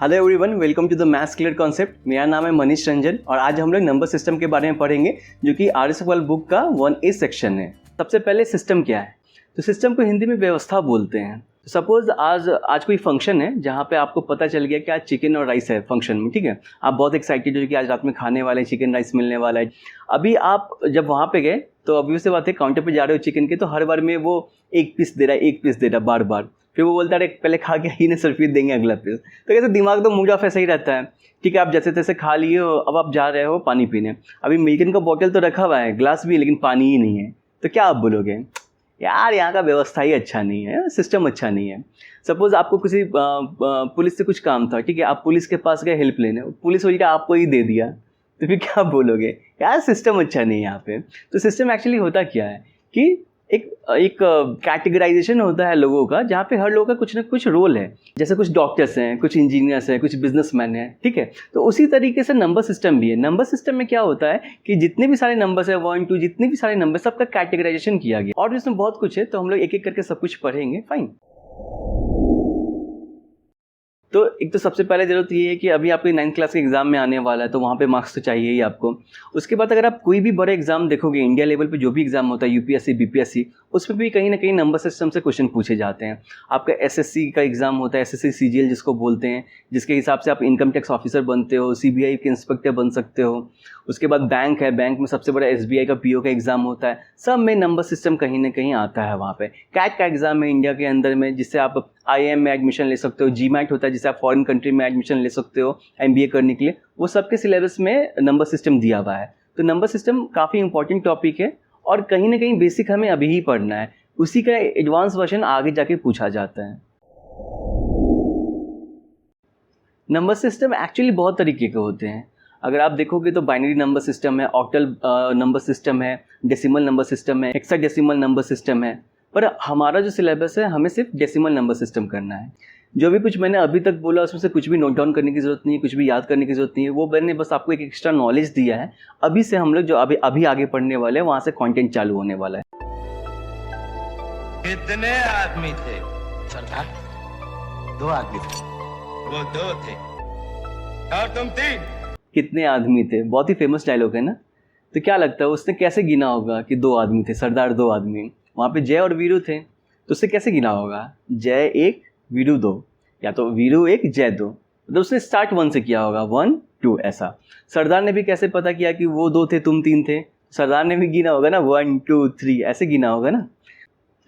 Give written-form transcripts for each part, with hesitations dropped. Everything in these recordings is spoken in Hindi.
Hello everyone, welcome to the maths clear concept. मेरा नाम है मनीष रंजन और आज हम लोग नंबर सिस्टम के बारे में पढ़ेंगे जो कि आरएस अग्रवाल बुक का 1A सेक्शन है। सबसे पहले सिस्टम क्या है? तो सिस्टम को हिंदी में व्यवस्था बोलते हैं। तो सपोज आज कोई फंक्शन है जहाँ पे आपको पता चल गया कि आज चिकन और राइस है फंक्शन में, ठीक है। आप बहुत एक्साइटेड हो कि आज रात में खाने वाले चिकन राइस मिलने वाला है। अभी आप जब वहाँ पे गए तो अभी से बात है, काउंटर पे जा रहे हो चिकन के, तो हर बार में वो एक पीस दे रहा है बार बार। फिर वो बोलता है पहले खा के ही ना सर फिर देंगे अगला पीस। तो कहते दिमाग तो मूड ऑफ ऐसा ही रहता है। ठीक है, आप जैसे तैसे खा लिए हो, अब आप जा रहे हो पानी पीने। अभी मिल्टन का बोतल तो रखा हुआ है, ग्लास भी है, लेकिन पानी ही नहीं है। तो क्या आप बोलोगे? यार यहाँ का व्यवस्था ही अच्छा नहीं है, सिस्टम अच्छा नहीं है। सपोज आपको किसी पुलिस से कुछ काम था, ठीक है, आप पुलिस के पास गए हेल्प लेने, पुलिस वही आपको ही दे दिया, तो फिर क्या बोलोगे? यार सिस्टम अच्छा नहीं है यहाँ पे। तो सिस्टम एक्चुअली होता क्या है कि एक कैटेगराइजेशन होता है लोगों का, जहाँ पे हर लोगों का कुछ ना कुछ रोल है। जैसे कुछ डॉक्टर्स हैं, कुछ इंजीनियर्स हैं, कुछ बिजनेसमैन हैं, ठीक है। तो उसी तरीके से नंबर सिस्टम भी है। नंबर सिस्टम में क्या होता है कि जितने भी सारे नंबर्स है 1 2 जितने भी सारे नंबर, सबका कैटेगराइजेशन किया गया और इसमें बहुत कुछ है। तो हम लोग एक एक करके सब कुछ पढ़ेंगे। फाइन। तो एक तो सबसे पहले ज़रूरत ये है कि अभी आपके 9th क्लास के एग्जाम में आने वाला है, तो वहाँ पे मार्क्स तो चाहिए ही आपको। उसके बाद अगर आप कोई भी बड़े एग्जाम देखोगे, इंडिया लेवल पे जो भी एग्जाम होता है, यूपीएससी बीपीएससी, उसमें भी कहीं ना कहीं नंबर सिस्टम से क्वेश्चन पूछे जाते हैं। आपका एसएससी का एग्जाम होता है, एसएससी सीजीएल जिसको बोलते हैं, जिसके हिसाब से आप इनकम टैक्स ऑफिसर बनते हो, सीबीआई के इंस्पेक्टर बन सकते हो। उसके बाद बैंक है, बैंक में सबसे बड़ा एसबीआई का पीओ का एग्जाम होता है। सब में नंबर सिस्टम कहीं ना कहीं आता है। वहाँ पे कैट का एग्जाम है इंडिया के अंदर में, जिससे आप आईआईएम में एडमिशन ले सकते हो। जीमैट होता है जिससे आप फॉरेन कंट्री में एडमिशन ले सकते हो एमबीए करने के लिए। वो सबके सिलेबस में नंबर सिस्टम दिया हुआ है। तो नंबर सिस्टम काफ़ी इंपॉर्टेंट टॉपिक है और कहीं ना कहीं बेसिक हमें अभी ही पढ़ना है। उसी का एडवांस वर्जन आगे जाके पूछा जाता है। नंबर सिस्टम एक्चुअली बहुत तरीके के होते हैं। अगर आप देखोगे तो बाइनरी नंबर सिस्टम है, ऑक्टल नंबर सिस्टम है, डेसिमल नंबर सिस्टम है, हेक्साडेसिमल नंबर सिस्टम है। पर हमारा जो सिलेबस है, हमें सिर्फ डेसिमल नंबर सिस्टम करना है। जो भी कुछ मैंने अभी तक बोला उसमें से कुछ भी नोट डाउन करने की ज़रूरत नहीं है, कुछ भी याद करने की ज़रूरत नहीं है। वो मैंने बस आपको एक एक्स्ट्रा नॉलेज दिया है। अभी से हम लोग जो अभी आगे पढ़ने वाले हैं, वहाँ से कंटेंट चालू होने वाला है। कितने आदमी थे सरदार? 2 आदमी थे। वो 2 थे और तुम 3। कितने आदमी थे, बहुत ही फेमस डायलॉग है ना। तो क्या लगता है उसने कैसे गिना होगा कि 2 आदमी थे, सरदार 2 आदमी? वहाँ पे जय और वीरू थे, तो उससे कैसे गिना होगा? जय 1 वीरू 2, या तो वीरू 1 जय 2। मतलब उसने स्टार्ट 1 से किया होगा, 1 2 ऐसा। सरदार ने भी कैसे पता किया कि वो 2 थे तुम 3 थे? सरदार ने भी गिना होगा ना, 1 2 3 ऐसे गिना होगा ना।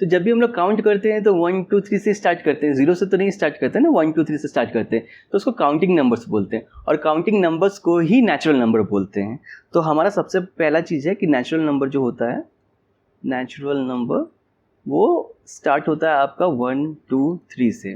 तो जब भी हम लोग काउंट करते हैं तो 1 2 3 से स्टार्ट करते हैं, 0 से तो नहीं स्टार्ट करते हैं ना, 1 2 3 से स्टार्ट करते हैं। तो उसको काउंटिंग नंबर्स बोलते हैं और काउंटिंग नंबर्स को ही नेचुरल नंबर बोलते हैं। तो हमारा सबसे पहला चीज़ है कि नेचुरल नंबर जो होता है, नेचुरल नंबर वो स्टार्ट होता है आपका 1 2 3 से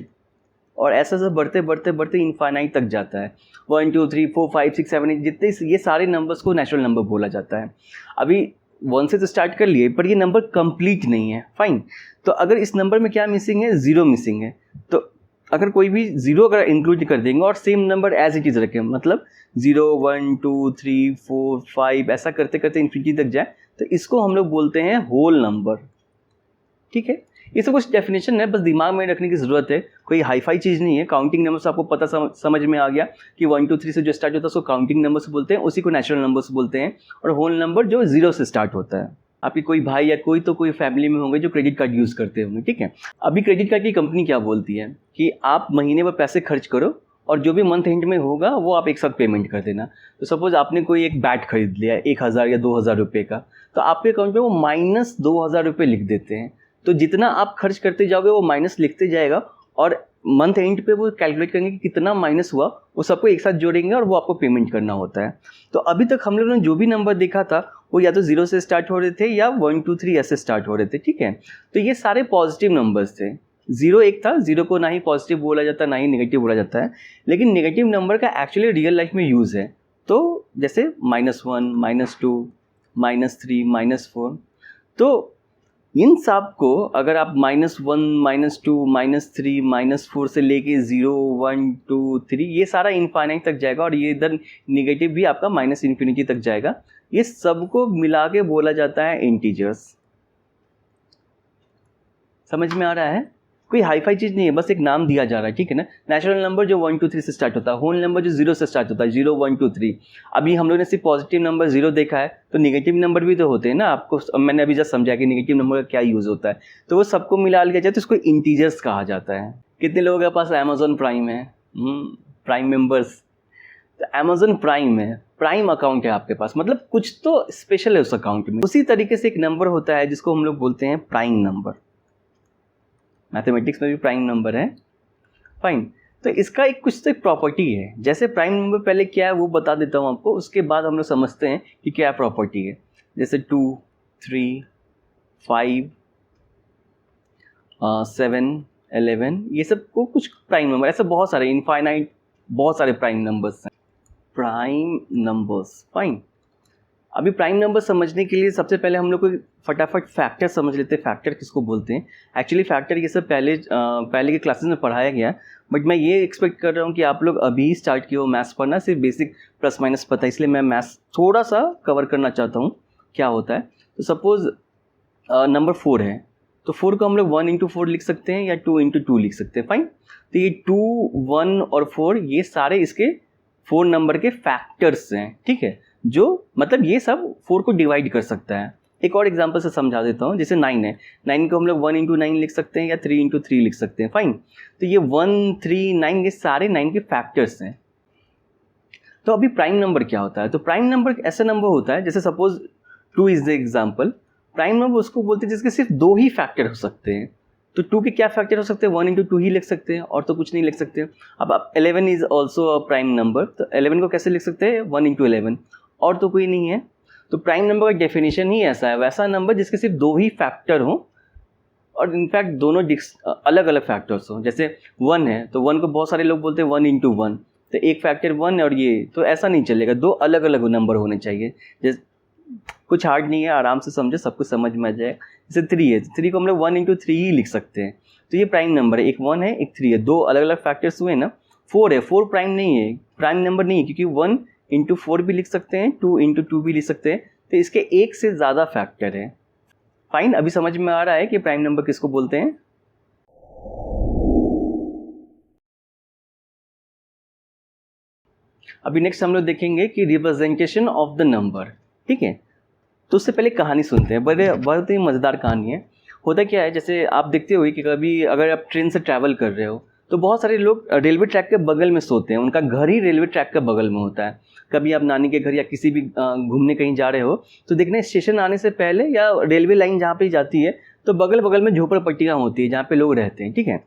और ऐसा सब बढ़ते बढ़ते बढ़ते इनफाइनाइट तक जाता है। 1 2 3 4 5 6 7 8 जितने ये सारे नंबर्स को नेचुरल नंबर बोला जाता है। अभी 1 से तो स्टार्ट कर लिए, पर ये नंबर कंप्लीट नहीं है। फाइन। तो अगर इस नंबर में क्या मिसिंग है? 0 मिसिंग है। तो अगर कोई भी 0 अगर इंक्लूड कर देंगे और same number as it is रखें, मतलब 0 1 2 3 4 5 ऐसा करते करते इन्फिनिटी तक जाए, तो इसको हम लोग बोलते हैं होल नंबर। ठीक है, ये सब कुछ डेफिनेशन है, बस दिमाग में रखने की ज़रूरत है। कोई हाईफाई चीज़ नहीं है। काउंटिंग नंबर्स आपको पता समझ में आ गया कि 1 2 3 से जो स्टार्ट होता है उसको काउंटिंग नंबर्स बोलते हैं, उसी को नेचुरल नंबर्स बोलते हैं। और होल नंबर जो 0 से स्टार्ट होता है। आपके कोई भाई या कोई फैमिली में होंगे जो क्रेडिट कार्ड यूज़ करते होंगे, ठीक है। अभी क्रेडिट कार्ड की कंपनी क्या बोलती है कि आप महीने में पैसे खर्च करो और जो भी मंथ एंड में होगा वो आप एक साथ पेमेंट कर देना। तो सपोज आपने कोई एक बैट खरीद लिया 1000 या 2000 रुपये का, तो आपके अकाउंट में वो माइनस 2000 रुपये लिख देते हैं। तो जितना आप खर्च करते जाओगे वो माइनस लिखते जाएगा और मंथ एंड पे वो कैलकुलेट करेंगे कि कितना माइनस हुआ, वो सबको एक साथ जोड़ेंगे और वो आपको पेमेंट करना होता है। तो अभी तक हम लोगों ने जो भी नंबर देखा था वो या तो 0 से स्टार्ट हो रहे थे या 1 2 3 ऐसे स्टार्ट हो रहे थे, ठीक है। तो ये सारे पॉजिटिव नंबर्स थे। 0 एक था, 0 को ना ही पॉजिटिव बोला जाता ना ही नेगेटिव बोला जाता है, लेकिन नेगेटिव नंबर का एक्चुअली रियल लाइफ में यूज़ है। तो जैसे -1 -2 -3 -4, तो इन सब को अगर आप -1 -2 -3 -4 से लेके 0 1 2 3 ये सारा इनफाइनाइट तक जाएगा और ये इधर निगेटिव भी आपका माइनस इन्फिनिटी तक जाएगा। ये सबको मिला के बोला जाता है इंटीजर्स। समझ में आ रहा है? कोई हाई फाई चीज़ नहीं है, बस एक नाम दिया जा रहा है, ठीक है ना। नेचुरल नंबर जो 1 2 3 से स्टार्ट होता है, होल नंबर जो 0 से स्टार्ट होता है, 0 1 2 3। अभी हम लोग ने सिर्फ पॉजिटिव नंबर 0 देखा है, तो निगेटिव नंबर भी तो होते हैं ना। आपको मैंने अभी जस्ट समझाया कि निगेटिव नंबर का क्या यूज़ होता है। तो वो सबको मिला लिया जाए तो इसको इंटीजर्स कहा जाता है। कितने लोगों के पास अमेजोन प्राइम है? Prime members. तो अमेजोन प्राइम है, प्राइम अकाउंट है आपके पास, मतलब कुछ तो स्पेशल है उस अकाउंट में। उसी तरीके से एक नंबर होता है जिसको हम लोग बोलते हैं प्राइम नंबर। मैथमेटिक्स में भी प्राइम नंबर है, फाइन। तो इसका एक कुछ तो एक प्रॉपर्टी है। जैसे प्राइम नंबर पहले क्या है वो बता देता हूँ आपको, उसके बाद हम लोग समझते हैं कि क्या प्रॉपर्टी है। जैसे 2 3 5 7 11 ये सब को कुछ प्राइम नंबर, ऐसे बहुत सारे इनफाइनाइट बहुत सारे प्राइम नंबर्स हैं। Prime numbers, fine. अभी प्राइम नंबर समझने के लिए सबसे पहले हम लोग को फटाफट फैक्टर समझ लेते हैं। फैक्टर किसको बोलते हैं? एक्चुअली फैक्टर ये सब पहले के क्लासेस में पढ़ाया गया, बट मैं ये एक्सपेक्ट कर रहा हूँ कि आप लोग अभी स्टार्ट किए हो मैथ्स पढ़ना, सिर्फ बेसिक प्लस माइनस पता है, इसलिए मैं मैथ्स थोड़ा सा कवर करना चाहता हूँ क्या होता है। तो सपोज नंबर 4 है, तो 4 को हम लोग 1 इंटू 4 लिख सकते हैं या 2 इंटू 2 लिख सकते हैं, फाइन। तो ये 2 1 और 4 ये सारे इसके 4 नंबर के फैक्टर्स हैं, ठीक है। जो मतलब ये सब 4 को डिवाइड कर सकता है। एक और एग्जांपल से समझा देता हूँ। जैसे 9 है, 9 को हम लोग 1 इंटू 9 लिख सकते हैं या 3 इंटू 3 लिख सकते हैं, फाइन। तो ये 1 3 9 ये सारे 9 के फैक्टर्स हैं। तो अभी प्राइम नंबर क्या होता है? तो प्राइम नंबर ऐसा नंबर होता है, जैसे suppose 2 is the example. Prime number उसको बोलते हैं जिसके सिर्फ 2 ही फैक्टर हो सकते हैं। तो 2 के क्या फैक्टर हो सकते हैं? 1 इंटू 2 ही लिख सकते हैं, और तो कुछ नहीं लिख सकते। अब आप 11 is also a prime number, तो 11 को कैसे लिख सकते हैं? 1 इंटू 11, और तो कोई नहीं है। तो प्राइम नंबर का डेफिनेशन ही ऐसा है, वैसा नंबर जिसके सिर्फ 2 ही फैक्टर हो, और इनफैक्ट दोनों अलग अलग फैक्टर्स हो। जैसे 1 है, तो 1 को बहुत सारे लोग बोलते हैं 1 इंटू 1, तो एक फैक्टर 1 और ये, तो ऐसा नहीं चलेगा, 2 अलग अलग नंबर होने चाहिए। जैसे कुछ हार्ड नहीं है, आराम से समझो, सब कुछ समझ में आ जाए। जैसे 3 है, तो 3 को हम लोग 1 इंटू 3 ही लिख सकते हैं। तो ये प्राइम नंबर है, एक 1 है एक 3 है, 2 अलग अलग फैक्टर्स हुए ना। 4 है, 4 प्राइम नहीं है, प्राइम नंबर नहीं है, क्योंकि 1 इंटू 4 भी लिख सकते हैं, 2 इंटू 2 भी लिख सकते हैं, तो इसके एक से ज़्यादा फैक्टर है, फाइन। अभी समझ में आ रहा है कि प्राइम नंबर किसको बोलते हैं। अभी नेक्स्ट हम लोग देखेंगे कि रिप्रेजेंटेशन ऑफ द नंबर, ठीक है। तो उससे पहले कहानी सुनते हैं, बहुत ही मज़ेदार कहानी है। होता क्या है, जैसे आप देखते हो कि कभी अगर आप ट्रेन से ट्रैवल कर रहे हो, तो बहुत सारे लोग रेलवे ट्रैक के बगल में सोते हैं, उनका घर ही रेलवे ट्रैक के बगल में होता है। कभी आप नानी के घर या किसी भी घूमने कहीं जा रहे हो, तो देखना स्टेशन आने से पहले या रेलवे लाइन जहाँ पे जाती है, तो बगल बगल में झोपड़पट्टियाँ होती है जहाँ पे लोग रहते हैं, ठीक है।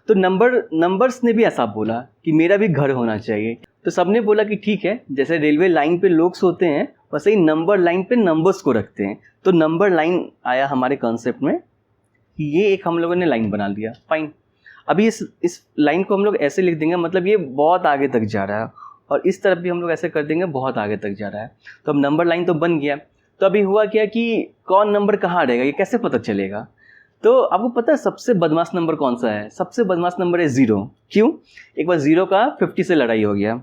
तो नंबर्स ने भी ऐसा बोला कि मेरा भी घर होना चाहिए। तो सबने बोला कि ठीक है, जैसे रेलवे लाइन पे लोग सोते हैं वैसे ही नंबर लाइन पे नंबर्स को रखते हैं। तो नंबर लाइन आया हमारे कॉन्सेप्ट में कि ये एक हम लोगों ने लाइन बना लिया, फाइन। अभी इस लाइन को हम लोग ऐसे लिख देंगे, मतलब ये बहुत आगे तक जा रहा है, और इस तरफ भी हम लोग ऐसे कर देंगे, बहुत आगे तक जा रहा है। तो अब नंबर लाइन तो बन गया। तो अभी हुआ क्या कि कौन नंबर कहाँ रहेगा, ये कैसे पता चलेगा? तो आपको पता है सबसे बदमाश नंबर कौन सा है? सबसे बदमाश नंबर है 0। क्यों? एक बार 0 का 50 से लड़ाई हो गया।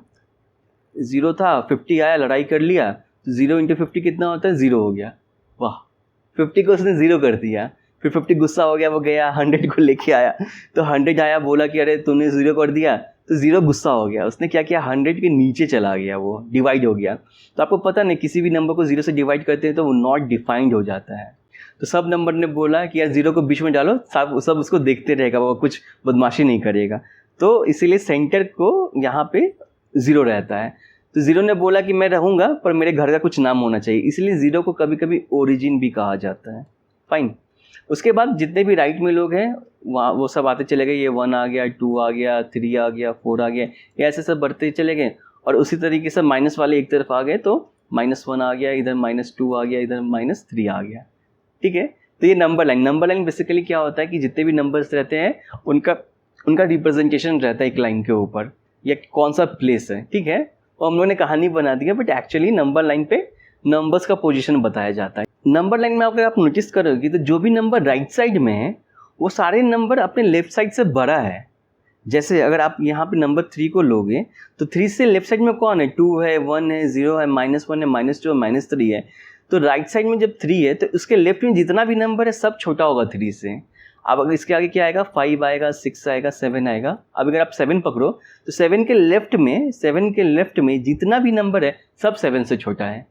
0 था, 50 आया, लड़ाई कर लिया, तो 0 इंटू 50 कितना होता है? 0 हो गया। वाह, 50 को उसने 0 कर दिया। फिर 50 गुस्सा हो गया, वो गया 100 को लेके आया, तो 100 आया, बोला कि अरे तूने 0 कर दिया, तो 0 गुस्सा हो गया, उसने क्या किया, 100 के नीचे चला गया, वो डिवाइड हो गया। तो आपको पता नहीं, किसी भी नंबर को 0 से डिवाइड करते हैं तो वो नॉट डिफाइंड हो जाता है। तो सब नंबर ने बोला कि यार 0 को बीच में डालो, सब उसको देखते रहेगा, वो कुछ बदमाशी नहीं करेगा। तो इसीलिए सेंटर को यहाँ पे 0 रहता है। तो 0 ने बोला कि मैं रहूँगा, पर मेरे घर का कुछ नाम होना चाहिए, इसलिए 0 को कभी कभी ओरिजिन भी कहा जाता है, फाइन। उसके बाद जितने भी राइट में लोग हैं वहाँ वो सब आते चले गए, ये 1 आ गया, 2 आ गया, 3 आ गया, 4 आ गया, ये ऐसे सब बढ़ते चले गए। और उसी तरीके से माइनस वाले एक तरफ आ गए, तो -1 आ गया, इधर -2 आ गया, इधर -3 आ गया, ठीक है। तो ये नंबर लाइन बेसिकली क्या होता है कि जितने भी नंबर्स रहते हैं उनका रिप्रेजेंटेशन रहता है एक लाइन के ऊपर, या कौन सा प्लेस है, ठीक है। और हम लोगों ने कहानी बना दी है, बट एक्चुअली नंबर लाइन पे नंबर्स का पोजीशन बताया जाता है। नंबर लाइन में अगर आप नोटिस करोगे तो जो भी नंबर राइट साइड में है वो सारे नंबर अपने लेफ्ट साइड से बड़ा है। जैसे अगर आप यहाँ पे नंबर 3 को लोगे तो 3 से लेफ्ट साइड में कौन है? 2 है, 1 है, 0 है, -1 है, -2 है, -3 है। तो राइट साइड में जब 3 है तो उसके लेफ्ट में जितना भी नंबर है सब छोटा होगा 3 से। अब अगर इसके आगे क्या आएगा, 5 आएगा, 6 आएगा, 7 आएगा। अब अगर आप 7 पकड़ो तो 7 के लेफ्ट में जितना भी नंबर है सब 7 से छोटा है,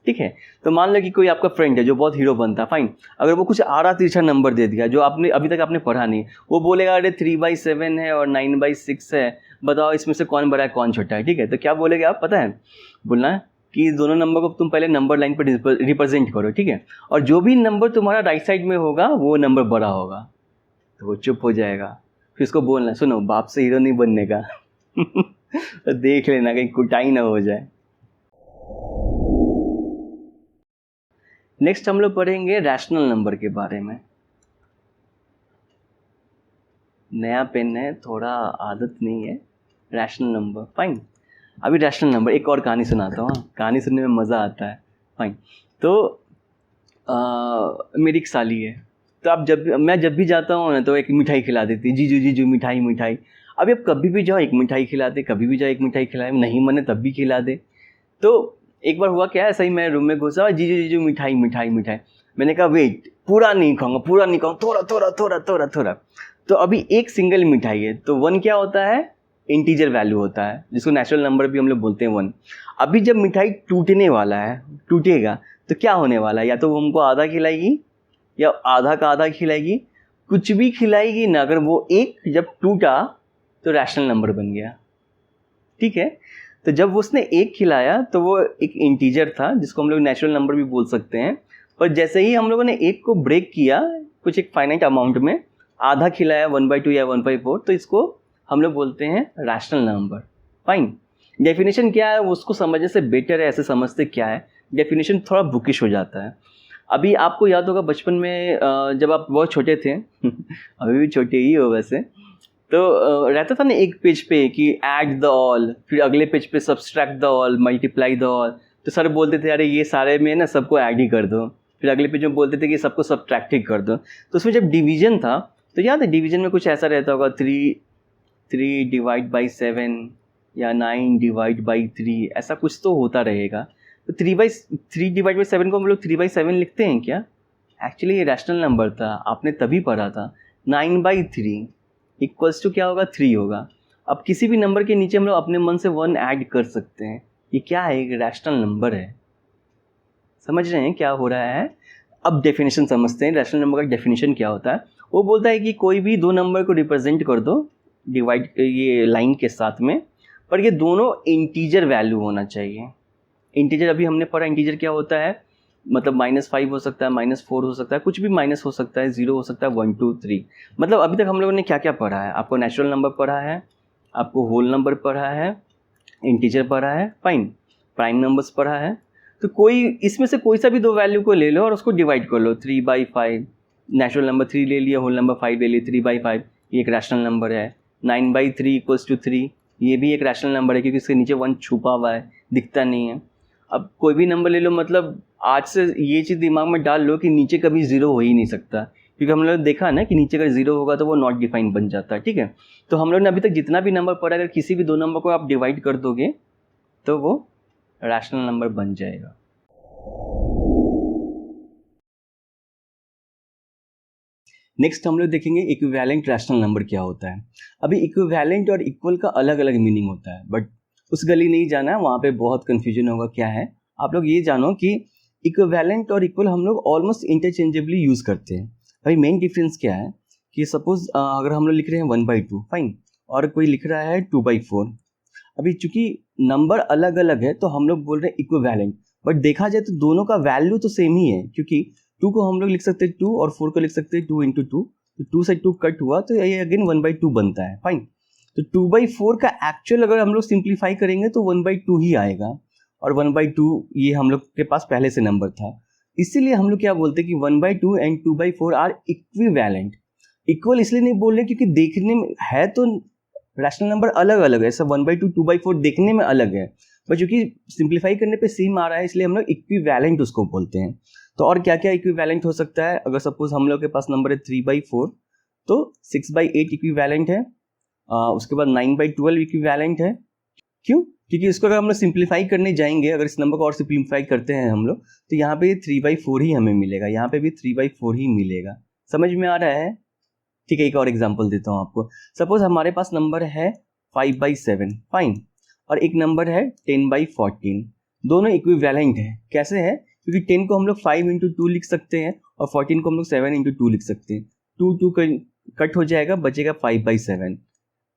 ठीक है। तो मान लो कि कोई आपका फ्रेंड है जो बहुत हीरो बनता है, फाइन। अगर वो कुछ आड़ा तिरछा नंबर दे दिया जो आपने अभी तक आपने पढ़ा नहीं, वो बोलेगा अरे 3/7 है और 9/6 है, बताओ इसमें से कौन बड़ा है कौन छोटा है, ठीक है। तो क्या बोलेगे आप, पता है, बोलना कि दोनों नंबर को तुम पहले नंबर लाइन पर रिप्रेजेंट करो, ठीक है, और जो भी नंबर तुम्हारा राइट साइड में होगा वो नंबर बड़ा होगा। तो वो चुप हो जाएगा, फिर उसको बोलना, सुनो बाप से हीरो नहीं बनने का तो देख लेना कहीं कुटाई ना हो जाए। नेक्स्ट हम लोग पढ़ेंगे रैशनल नंबर के बारे में। नया पेन है, थोड़ा आदत नहीं है। Rational number, fine. अभी रैशनल नंबर, एक और कहानी सुनाता हूँ, कहानी सुनने में मज़ा आता है, फाइन। तो मेरी एक साली है, तो आप मैं जब भी जाता हूँ ना तो एक मिठाई खिला देती, जीजू जीजू मिठाई मिठाई। अभी आप कभी भी जाओ एक मिठाई खिलाते, कभी भी जाओ एक मिठाई खिलाए, नहीं मने तब भी खिला दे। तो एक बार हुआ क्या है, सही मैं रूम में घुसा, जीजू जीजू मिठाई मिठाई मिठाई। मैंने कहा वेट, पूरा नहीं खाऊंगा, थोड़ा थोड़ा थोड़ा थोड़ा थोड़ा। तो अभी एक सिंगल मिठाई है, तो 1 क्या होता है, इंटीजर वैल्यू होता है, जिसको नेचुरल नंबर भी हम लोग बोलते हैं 1। अभी जब मिठाई टूटने वाला है, टूटेगा तो क्या होने वाला है, या तो वो हमको आधा खिलाएगी या आधा का आधा खिलाएगी, कुछ भी खिलाएगी ना। अगर वो एक जब टूटा तो रैशनल नंबर बन गया, ठीक है। तो जब उसने एक खिलाया तो वो एक इंटीजर था जिसको हम लोग नेचुरल नंबर भी बोल सकते हैं, पर जैसे ही हम लोगों ने एक को ब्रेक किया कुछ एक फाइनाइट अमाउंट में, आधा खिलाया 1/2 या 1/4, तो इसको हम लोग बोलते हैं रैशनल नंबर, फाइन। डेफिनेशन क्या है उसको समझने से बेटर है ऐसे समझते क्या है, डेफिनेशन थोड़ा बुकिश हो जाता है। अभी आपको याद होगा बचपन में जब आप बहुत छोटे थे अभी भी छोटे ही हो वैसे, तो रहता था ना एक पेज पे कि ऐड द ऑल, फिर अगले पेज पे subtract the all, multiply the all. तो सर बोलते थे अरे ये सारे में ना सबको ऐड ही कर दो, फिर अगले पेज में बोलते थे कि सबको सब्ट्रैक्ट ही कर दो। तो उसमें जब डिवीजन था तो याद है डिवीजन में कुछ ऐसा रहता होगा, 3 डिवाइड बाई 7 या 9 डिवाइड बाई 3, ऐसा कुछ तो होता रहेगा। तो 3 डिवाइड बाई 7 को हम लोग 3/7 लिखते हैं क्या, एक्चुअली ये रैशनल नंबर था, आपने तभी पढ़ा था। 9/3 इक्वल्स टू क्या होगा, 3 होगा। अब किसी भी नंबर के नीचे हम लोग अपने मन से 1 ऐड कर सकते हैं, ये क्या है, एक रैशनल नंबर है। समझ रहे हैं क्या हो रहा है। अब डेफिनेशन समझते हैं, रैशनल नंबर का डेफिनेशन क्या होता है। वो बोलता है कि कोई भी दो नंबर को रिप्रेजेंट कर दो डिवाइड ये लाइन के साथ में, पर ये दोनों इंटीजर वैल्यू होना चाहिए। इंटीजर अभी हमने पढ़ा, इंटीजर क्या होता है, मतलब -5 हो सकता है, -4 हो सकता है, कुछ भी माइनस हो सकता है, 0 हो सकता है, 1 2 3। मतलब अभी तक हम लोगों ने क्या क्या पढ़ा है, आपको नेचुरल नंबर पढ़ा है, आपको होल नंबर पढ़ा है, इंटीजर पढ़ा है, फाइन, प्राइम नंबर्स पढ़ा है। तो कोई इसमें से कोई सा भी दो वैल्यू को ले लो और उसको डिवाइड कर लो, 3/5। नेचुरल नंबर 3 ले लिया, होल नंबर 5 ले लिया, 3/5 ये एक रैशनल नंबर है। 9/3 इक्वल्स टू 3, ये भी एक रैशनल नंबर है क्योंकि इसके नीचे 1 छुपा हुआ है, दिखता नहीं है। अब कोई भी नंबर ले लो, मतलब आज से ये चीज़ दिमाग में डाल लो कि नीचे कभी 0 हो ही नहीं सकता, क्योंकि हम लोग देखा ना कि नीचे अगर 0 होगा तो वो नॉट डिफाइन बन जाता है, ठीक है। तो हम लोग ने अभी तक जितना भी नंबर पढ़ा, अगर किसी भी दो नंबर को आप डिवाइड कर दोगे तो वो रैशनल नंबर बन जाएगा। नेक्स्ट हम लोग देखेंगे इक्विवेलेंट रैशनल नंबर क्या होता है। अभी इक्विवेलेंट और इक्वल का अलग अलग मीनिंग होता है, बट उस गली नहीं जाना है, वहाँ पे बहुत कन्फ्यूजन होगा क्या है। आप लोग ये जानो कि इक्विवेलेंट और इक्वल हम लोग ऑलमोस्ट इंटरचेंजेबली यूज़ करते हैं। भाई मेन डिफरेंस क्या है कि सपोज अगर हम लोग लिख रहे हैं 1/2, फाइन, और कोई लिख रहा है 2/4। अभी चूंकि नंबर अलग अलग है तो हम लोग बोल रहे हैं इक्विवेलेंट, बट देखा जाए तो दोनों का वैल्यू तो सेम ही है, क्योंकि 2 को हम लोग लिख सकते हैं 2 और 4 को लिख सकते हैं 2 × 2, तो 2 से 2 कट हुआ तो ये अगेन 1/2 बनता है, फाइन। तो 2/4 का एक्चुअल अगर हम लोग सिंप्लीफाई करेंगे तो 1/2 ही आएगा, और 1/2 ये हम लोग के पास पहले से नंबर था, इसीलिए हम लोग क्या बोलते हैं कि 1/2 एंड 2/4 आर इक्विवेलेंट। इक्वल इसलिए नहीं बोल रहे क्योंकि देखने में है तो रैशनल नंबर अलग अलग है, ऐसा 1/2 2/4 देखने में अलग है, पर चूंकि सिंप्लीफाई करने पे सेम आ रहा है इसलिए हम लोग इक्विवेलेंट उसको बोलते हैं। तो और क्या क्या इक्विवेलेंट हो सकता है, अगर सपोज हम लोग के पास नंबर है 3/4 तो 6/8 इक्विवेलेंट है, उसके बाद 9/12 इक्विवेलेंट है। क्यों, क्योंकि इसको अगर हम लोग सिंप्लीफाई करने जाएंगे, अगर इस नंबर को और सिंप्लीफाई करते हैं हम लोग तो यहाँ पे 3/4 ही हमें मिलेगा, यहाँ पे भी 3/4 ही मिलेगा। समझ में आ रहा है। ठीक है, एक और एग्जांपल देता हूँ आपको। सपोज हमारे पास नंबर है 5/7, फाइन, और एक नंबर है 10/14। दोनों इक्विवेलेंट है। कैसे है? क्योंकि 10 को हम लोग 5 इंटू 2 लिख सकते हैं और 14 को हम लोग 7 इंटू 2 लिख सकते हैं। 2 कट हो जाएगा, बचेगा 5/7।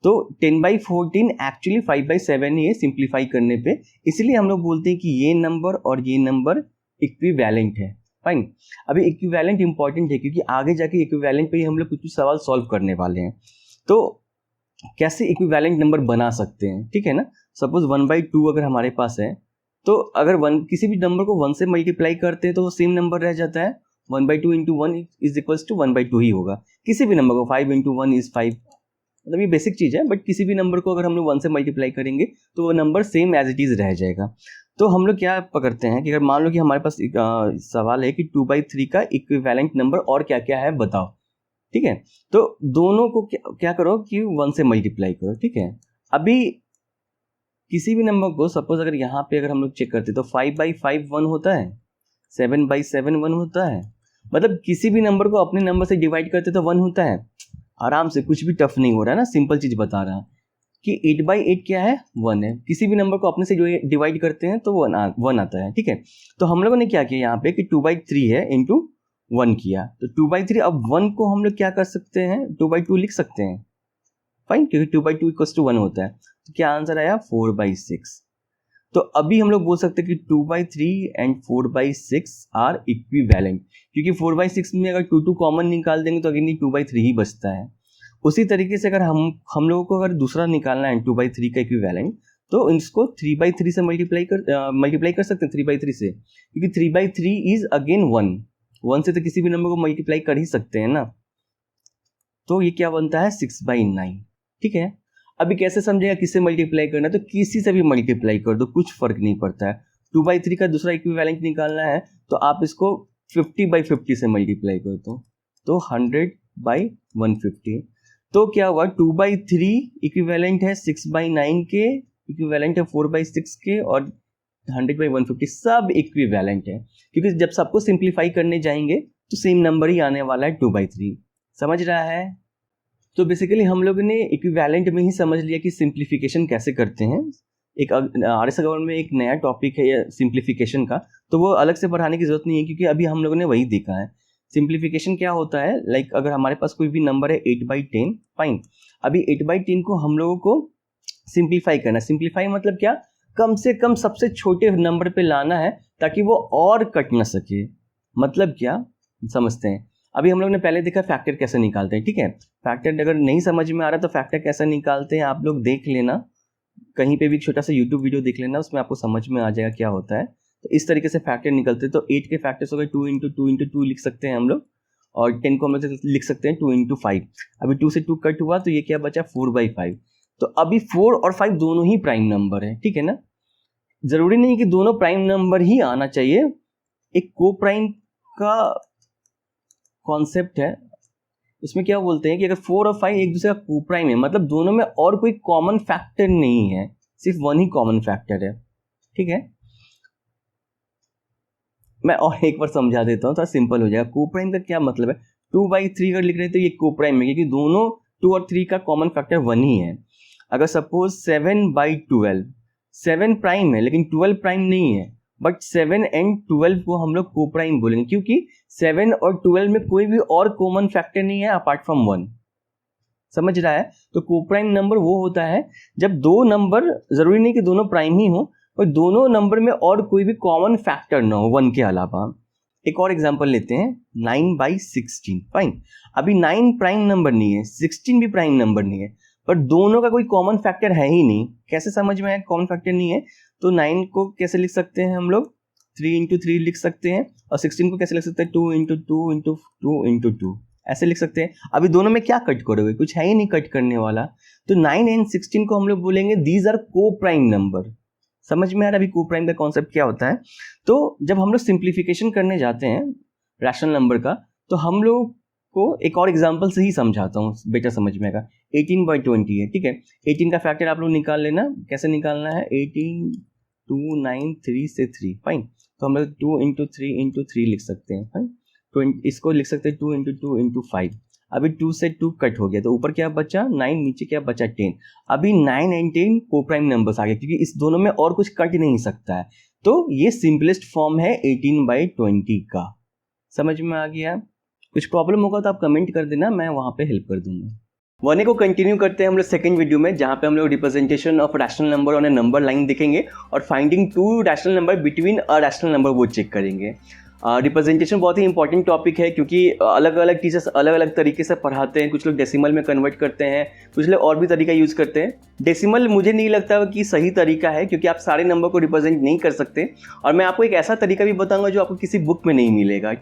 तो 10/14 एक्चुअली 5/7 ही है सिंप्लीफाई करने पे, इसलिए हम लोग बोलते हैं कि ये नंबर और ये नंबर इक्विवेलेंट है। फाइन। अभी इक्विवेलेंट इंपॉर्टेंट है क्योंकि आगे जाके इक्विवेलेंट पे ही हम लोग कुछ सवाल सॉल्व करने वाले हैं। तो कैसे इक्विवेलेंट नंबर बना सकते हैं, ठीक है ना। सपोज 1/2 अगर हमारे पास है, तो अगर किसी भी नंबर को 1 से मल्टीप्लाई करते हैं तो वो सेम नंबर रह जाता है। 1/2 इंटू 1 इज इक्वल्स टू 1/2 ही होगा। किसी भी नंबर को 5 इंटू 1 इज 5, मतलब ये बेसिक चीज़ है, बट किसी भी नंबर को अगर हम लोग 1 से मल्टीप्लाई करेंगे तो वो number same as it is रह जाएगा। तो हम लोग क्या पकड़ते हैं कि अगर मान लो कि हमारे पास एक सवाल है कि 2/3 का इक्विवेलेंट नंबर और क्या क्या है बताओ, ठीक है। तो दोनों को क्या करो कि 1 से मल्टीप्लाई करो, ठीक है। अभी किसी भी नंबर को सपोज अगर यहाँ पे अगर हम लोग चेक करते तो 5/5 1 होता है, 7/7 1 होता है, मतलब किसी भी नंबर को अपने नंबर से डिवाइड करते तो 1 होता है। आराम से, कुछ भी टफ नहीं हो रहा है ना, सिंपल चीज बता रहा कि 8/8 क्या है, 1 है। किसी भी नंबर को अपने से जो डिवाइड करते हैं तो 1 आता है, ठीक है। तो हम लोगों ने क्या किया यहाँ पे कि 2/3 है इंटू 1 किया, तो 2/3। अब 1 को हम लोग क्या कर सकते हैं, 2/2 लिख सकते हैं, फाइन, क्योंकि 2/2 इक्वल्स टू 1 होता है। तो क्या आंसर आया, 4/6। तो अभी हम लोग बोल सकते हैं कि 2/3 एंड 4/6 आर इक्विवेलेंट, क्योंकि 4/6 में अगर 2 कॉमन निकाल देंगे तो अगेन 2/3 ही बचता है। उसी तरीके से अगर हम लोगों को अगर दूसरा निकालना है 2/3 का इक्विवेलेंट, तो इसको 3/3 से मल्टीप्लाई कर सकते हैं, 3/3 से, क्योंकि 3/3 इज अगेन 1 से तो किसी भी नंबर को मल्टीप्लाई कर ही सकते हैं ना। तो ये क्या बनता है, 6/9, ठीक है। अभी कैसे समझेगा किससे मल्टीप्लाई करना है, तो किसी से भी मल्टीप्लाई कर दो, कुछ फर्क नहीं पड़ता है। 2/3 का दूसरा इक्विवेलेंट निकालना है तो आप इसको 50/50 से मल्टीप्लाई कर दो, तो 100/150। तो क्या हुआ, 2/3 इक्विवेलेंट है 6/9 के, इक्विवेलेंट है 4/6 के, और 100/150 सब इक्विवेलेंट है, क्योंकि जब सबको सिंप्लीफाई करने जाएंगे तो सेम नंबर ही आने वाला है, 2/3। समझ रहा है। तो बेसिकली हम लोगों ने इक्विवेलेंट में ही समझ लिया कि सिंप्लीफिकेशन कैसे करते हैं। एक RS गवर्नमेंट में एक नया टॉपिक है सिंप्लीफिकेशन का, तो वो अलग से पढ़ाने की जरूरत नहीं है, क्योंकि अभी हम लोगों ने वही देखा है। सिंप्लीफिकेशन क्या होता है, लाइक अगर हमारे पास कोई भी नंबर है 8/10, फाइन। अभी 8/10 को हम लोगों को सिंप्लीफाई करना। सिंप्लीफाई मतलब क्या, कम से कम सबसे छोटे नंबर पे लाना है ताकि वो और कट ना सके। मतलब क्या, समझते हैं। अभी हम लोग ने पहले देखा फैक्टर कैसे निकालते हैं, ठीक है। फैक्टर अगर नहीं समझ में आ रहा तो फैक्टर कैसे निकालते हैं आप लोग देख लेना, कहीं पे भी छोटा सा यूट्यूब वीडियो देख लेना, उसमें आपको समझ में आ जाएगा क्या होता है। तो इस तरीके से फैक्टर निकलते हैं। तो 8 के फैक्टर्स हो गए 2 इंटू 2 इंटू 2 लिख सकते हैं हम लोग, और 10 को हम लोग लिख सकते हैं 2 इंटू 5। अभी 2 से 2 कट हुआ तो ये क्या बचा, 4/5। तो अभी 4 और 5 दोनों ही प्राइम नंबर है, ठीक है ना। जरूरी नहीं कि दोनों प्राइम नंबर ही आना चाहिए, एक को प्राइम का कॉन्सेप्ट है। उसमें क्या बोलते हैं कि अगर 4 और 5 एक दूसरे का को प्राइम है, मतलब दोनों में और कोई कॉमन फैक्टर नहीं है, सिर्फ 1 ही कॉमन फैक्टर है, ठीक है। मैं और एक बार समझा देता हूँ, थोड़ा सिंपल हो जाएगा। को प्राइम का क्या मतलब है, 2/3 अगर लिख रहे हैं तो ये को प्राइम है, क्योंकि दोनों 2 और 3 का कॉमन फैक्टर 1 ही है। अगर सपोज 7/12, 7 प्राइम है लेकिन 12 प्राइम नहीं है, बट 7 एंड 12 को हम लोग को प्राइम बोलेंगे, क्योंकि 7 और 12 में कोई भी और कॉमन फैक्टर नहीं है अपार्ट फ्रॉम 1। समझ रहा है। तो को प्राइम नंबर वो होता है जब दो नंबर, जरूरी नहीं कि दोनों प्राइम ही हो, पर दोनों नंबर में और कोई भी कॉमन फैक्टर ना हो 1 के अलावा। एक और एग्जांपल लेते हैं, 9/16, फाइन। अभी 9 प्राइम नंबर नहीं है, 16 भी प्राइम नंबर नहीं है, पर दोनों का कोई कॉमन फैक्टर है ही नहीं। कैसे समझ में आया कॉमन फैक्टर नहीं है, तो 9 को कैसे लिख सकते हैं हम लोग, 3 इंटू 3 लिख सकते हैं, और 16 को कैसे लिख सकते हैं, 2 इंटू 2 इंटू 2 इंटू 2, ऐसे लिख सकते हैं। अभी दोनों में क्या कट करोगे, कुछ है ही नहीं कट करने वाला। तो 9 एंड 16 को हम लोग बोलेंगे दीज आर को प्राइम नंबर। समझ में आ रहा है अभी को प्राइम का कॉन्सेप्ट क्या होता है। तो जब हम लोग सिंप्लीफिकेशन करने जाते हैं रैशनल नंबर का, तो हम लोग को एक और एग्जांपल से ही समझाता हूँ, बेटर समझ में आएगा। 18/20 है, ठीक है। 18 का फैक्टर आप लोग निकाल लेना, कैसे निकालना है, 18 2 9 3 से 3, फाइन। तो हम लोग 2 इंटू 3 इंटू 3 लिख सकते हैं, फाइन। इसको लिख सकते हैं 2 इंटू 2 इंटू 5। अभी 2 से 2 कट हो गया तो ऊपर क्या बचा 9, नीचे क्या बचा 10। अभी 9 एंड 10 को प्राइम नंबर्स आ गए क्योंकि इस दोनों में और कुछ कट नहीं सकता है। तो ये सिंपलेस्ट फॉर्म है 18/20 का। समझ में आ गया? कुछ प्रॉब्लम होगा तो आप कमेंट कर देना, मैं वहाँ पे हेल्प कर दूंगा। वरने को कंटिन्यू करते हैं हम लोग सेकंड वीडियो में, जहाँ पे हम लोग representation of rational number on A number line देखेंगे और finding 2 rational number between a rational number वो चेक करेंगे। रिप्रेजेंटेशन बहुत ही इंपॉर्टेंट टॉपिक है क्योंकि अलग अलग टीचर्स अलग अलग तरीके से पढ़ाते हैं। कुछ लोग डेसिमल में कन्वर्ट करते हैं, कुछ लोग और भी तरीका यूज़ करते हैं। डेसिमल मुझे नहीं लगता कि सही तरीका है क्योंकि आप सारे नंबर को रिप्रेजेंट नहीं कर सकते, और मैं आपको एक ऐसा तरीका भी बताऊंगा जो आपको किसी बुक में नहीं मिलेगा।